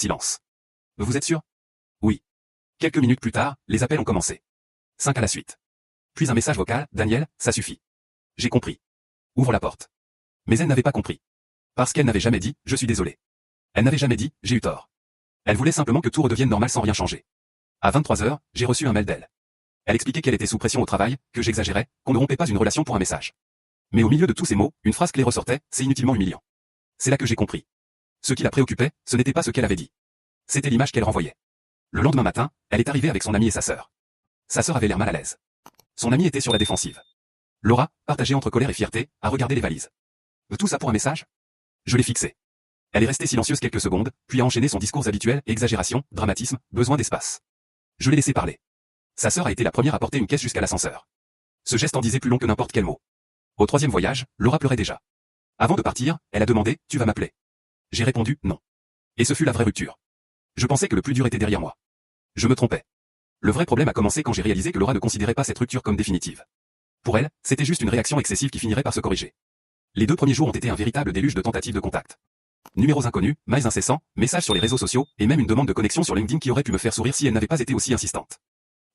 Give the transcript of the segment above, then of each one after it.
Silence. Vous êtes sûr? Oui. Quelques minutes plus tard, les appels ont commencé. 5 à la suite. Puis un message vocal, Daniel, ça suffit. J'ai compris. Ouvre la porte. Mais elle n'avait pas compris. Parce qu'elle n'avait jamais dit, je suis désolé. Elle n'avait jamais dit, j'ai eu tort. Elle voulait simplement que tout redevienne normal sans rien changer. À 23 heures, j'ai reçu un mail d'elle. Elle expliquait qu'elle était sous pression au travail, que j'exagérais, qu'on ne rompait pas une relation pour un message. Mais au milieu de tous ces mots, une phrase clé ressortait, c'est inutilement humiliant. C'est là que j'ai compris. Ce qui la préoccupait, ce n'était pas ce qu'elle avait dit. C'était l'image qu'elle renvoyait. Le lendemain matin, elle est arrivée avec son amie et sa sœur. Sa sœur avait l'air mal à l'aise. Son amie était sur la défensive. Laura, partagée entre colère et fierté, a regardé les valises. Tout ça pour un message? Je l'ai fixé. Elle est restée silencieuse quelques secondes, puis a enchaîné son discours habituel, exagération, dramatisme, besoin d'espace. Je l'ai laissé parler. Sa sœur a été la première à porter une caisse jusqu'à l'ascenseur. Ce geste en disait plus long que n'importe quel mot. Au troisième voyage, Laura pleurait déjà. Avant de partir, elle a demandé, tu vas m'appeler? J'ai répondu, non. Et ce fut la vraie rupture. Je pensais que le plus dur était derrière moi. Je me trompais. Le vrai problème a commencé quand j'ai réalisé que Laura ne considérait pas cette rupture comme définitive. Pour elle, c'était juste une réaction excessive qui finirait par se corriger. Les 2 premiers jours ont été un véritable déluge de tentatives de contact. Numéros inconnus, mails incessants, messages sur les réseaux sociaux, et même une demande de connexion sur LinkedIn qui aurait pu me faire sourire si elle n'avait pas été aussi insistante.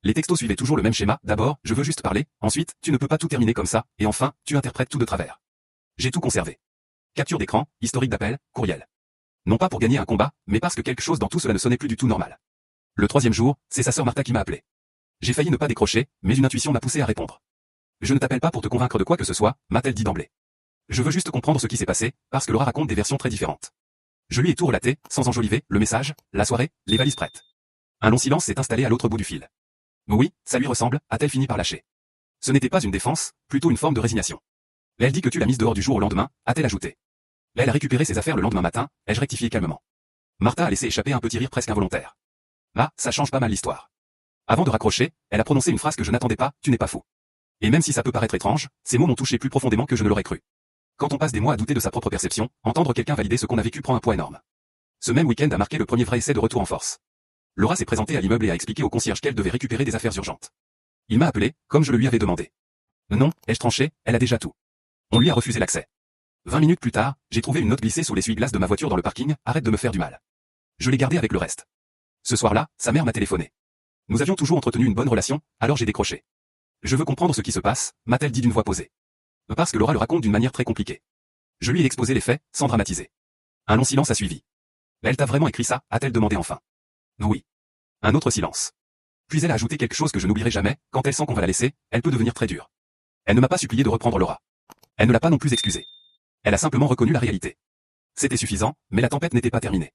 Les textos suivaient toujours le même schéma, d'abord, je veux juste parler, ensuite, tu ne peux pas tout terminer comme ça, et enfin, tu interprètes tout de travers. J'ai tout conservé. Capture d'écran, historique d'appel, courriel. Non pas pour gagner un combat, mais parce que quelque chose dans tout cela ne sonnait plus du tout normal. Le 3e jour, c'est sa sœur Martha qui m'a appelé. J'ai failli ne pas décrocher, mais une intuition m'a poussé à répondre. Je ne t'appelle pas pour te convaincre de quoi que ce soit, m'a-t-elle dit d'emblée. Je veux juste comprendre ce qui s'est passé, parce que Laura raconte des versions très différentes. Je lui ai tout relaté, sans enjoliver, le message, la soirée, les valises prêtes. Un long silence s'est installé à l'autre bout du fil. Oui, ça lui ressemble, a-t-elle fini par lâcher. Ce n'était pas une défense, plutôt une forme de résignation. Elle dit que tu l'as mise dehors du jour au lendemain, a-t-elle ajouté. Elle a récupéré ses affaires le lendemain matin, ai-je rectifié calmement. Martha a laissé échapper un petit rire presque involontaire. Ah, ça change pas mal l'histoire. Avant de raccrocher, elle a prononcé une phrase que je n'attendais pas, tu n'es pas fou. Et même si ça peut paraître étrange, ces mots m'ont touché plus profondément que je ne l'aurais cru. Quand on passe des mois à douter de sa propre perception, entendre quelqu'un valider ce qu'on a vécu prend un poids énorme. Ce même week-end a marqué le premier vrai essai de retour en force. Laura s'est présentée à l'immeuble et a expliqué au concierge qu'elle devait récupérer des affaires urgentes. Il m'a appelé, comme je le lui avais demandé. Non, ai-je tranché, elle a déjà tout. On lui a refusé l'accès. 20 minutes plus tard, j'ai trouvé une note glissée sur l'essuie-glace de ma voiture dans le parking, arrête de me faire du mal. Je l'ai gardée avec le reste. Ce soir-là, sa mère m'a téléphoné. Nous avions toujours entretenu une bonne relation, alors j'ai décroché. Je veux comprendre ce qui se passe, m'a-t-elle dit d'une voix posée. Parce que Laura le raconte d'une manière très compliquée. Je lui ai exposé les faits, sans dramatiser. Un long silence a suivi. Elle t'a vraiment écrit ça, a-t-elle demandé enfin. Oui. Un autre silence. Puis elle a ajouté quelque chose que je n'oublierai jamais, quand elle sent qu'on va la laisser, elle peut devenir très dure. Elle ne m'a pas supplié de reprendre Laura. Elle ne l'a pas non plus excusée. Elle a simplement reconnu la réalité. C'était suffisant, mais la tempête n'était pas terminée.